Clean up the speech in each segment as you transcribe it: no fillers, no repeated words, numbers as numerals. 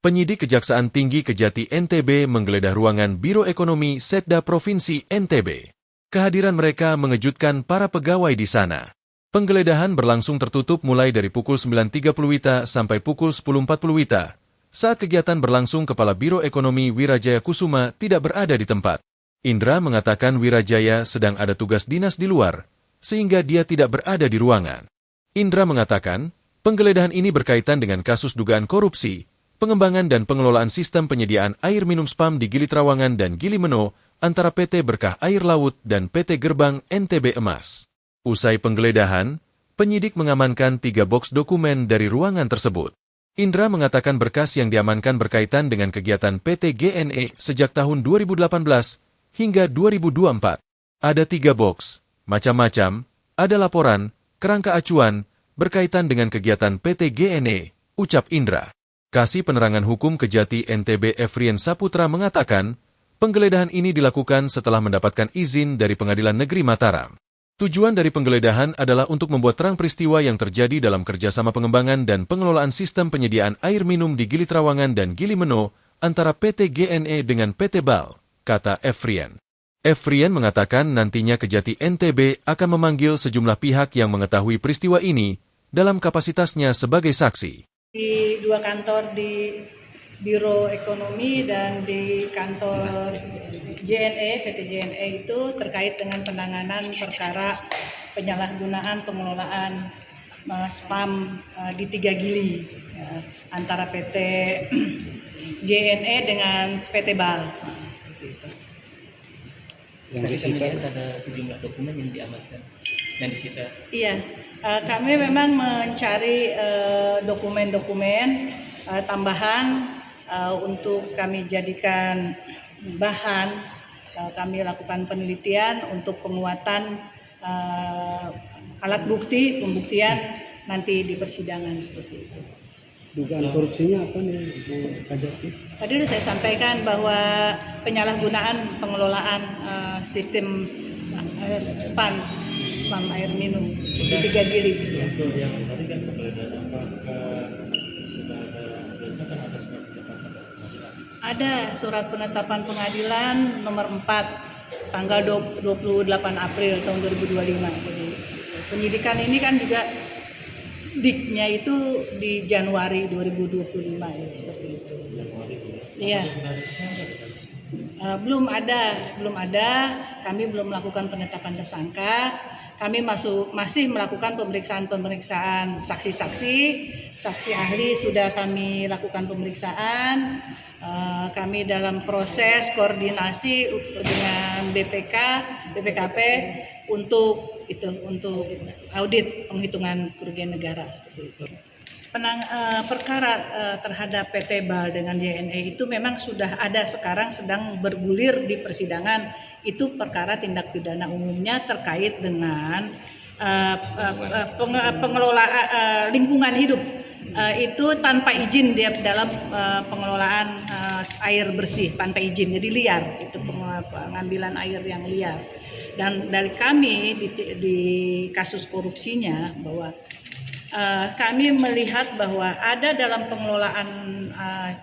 Penyidik Kejaksaan Tinggi Kejati NTB menggeledah ruangan Biro Ekonomi Setda Provinsi NTB. Kehadiran mereka mengejutkan para pegawai di sana. Penggeledahan berlangsung tertutup mulai dari pukul 9.30 WITA sampai pukul 10.40 WITA. Saat kegiatan berlangsung, Kepala Biro Ekonomi Wirajaya Kusuma tidak berada di tempat. Indra mengatakan Wirajaya sedang ada tugas dinas di luar, sehingga dia tidak berada di ruangan. Indra mengatakan, penggeledahan ini berkaitan dengan kasus dugaan korupsi, pengembangan dan pengelolaan sistem penyediaan air minum SPAM di Gili Trawangan dan Gili Meno antara PT Berkah Air Laut dan PT Gerbang NTB Emas. Usai penggeledahan, penyidik mengamankan 3 boks dokumen dari ruangan tersebut. Indra mengatakan berkas yang diamankan berkaitan dengan kegiatan PT GNE sejak tahun 2018 hingga 2024. Ada 3 boks, macam-macam, ada laporan, kerangka acuan, berkaitan dengan kegiatan PT GNE, ucap Indra. Kasih Penerangan Hukum Kejati NTB Efrien Saputra mengatakan, penggeledahan ini dilakukan setelah mendapatkan izin dari Pengadilan Negeri Mataram. Tujuan dari penggeledahan adalah untuk membuat terang peristiwa yang terjadi dalam kerjasama pengembangan dan pengelolaan sistem penyediaan air minum di Gili Trawangan dan Gili Meno antara PT GNE dengan PT BAL, kata Efrien. Efrien mengatakan nantinya Kejati NTB akan memanggil sejumlah pihak yang mengetahui peristiwa ini dalam kapasitasnya sebagai saksi. Di 2 kantor di Biro Ekonomi dan di kantor JNE, PT JNE itu terkait dengan penanganan perkara penyalahgunaan pengelolaan SPAM di 3 Gili antara PT JNE dengan PT BAL. Seperti itu. Yang disita ada sejumlah dokumen yang diamankan, yang disita. Iya, kami memang mencari dokumen-dokumen tambahan untuk kami jadikan bahan. Kami lakukan penelitian untuk penguatan alat bukti, pembuktian nanti di persidangan seperti itu. Dugaan korupsinya apa nih, Bu Kajati? Tadi sudah saya sampaikan bahwa penyalahgunaan pengelolaan sistem SPAM air minum di 3 Gili. Untuk yang tadi kan penggeledahan, apakah sudah ada berdasarkan atas surat penetapan pengadilan? Ada surat penetapan pengadilan nomor 4 tanggal 28 April tahun 2025. Jadi penyidikan ini kan juga diknya itu di Januari 2025 ya, seperti itu. Iya. Belum ada. Kami belum melakukan penetapan tersangka. Kami masih melakukan pemeriksaan saksi-saksi, saksi ahli sudah kami lakukan pemeriksaan. Kami dalam proses koordinasi dengan BPKP untuk audit penghitungan kerugian negara seperti itu. Perkara terhadap PT BAL dengan JNE itu memang sudah ada sekarang sedang bergulir di persidangan. Itu perkara tindak pidana umumnya terkait dengan pengelolaan lingkungan hidup. Itu tanpa izin dia dalam pengelolaan air bersih tanpa izin, jadi liar, itu pengambilan air yang liar. Dan dari kami di kasus korupsinya bahwa kami melihat bahwa ada dalam pengelolaan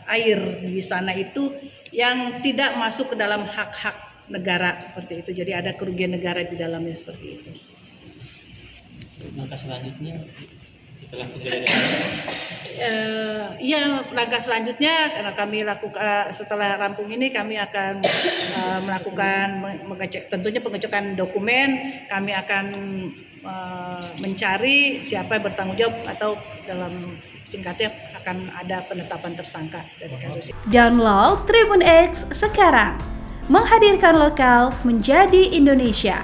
air di sana itu yang tidak masuk ke dalam hak-hak negara seperti itu. Jadi ada kerugian negara di dalamnya seperti itu. Langkah selanjutnya setelah penggeledahan? Langkah selanjutnya karena kami lakukan setelah rampung ini kami akan melakukan tentunya pengecekan dokumen. Kami akan mencari siapa yang bertanggung jawab atau dalam singkatnya akan ada penetapan tersangka dari kasus ini. Download Tribun X sekarang, menghadirkan lokal menjadi Indonesia.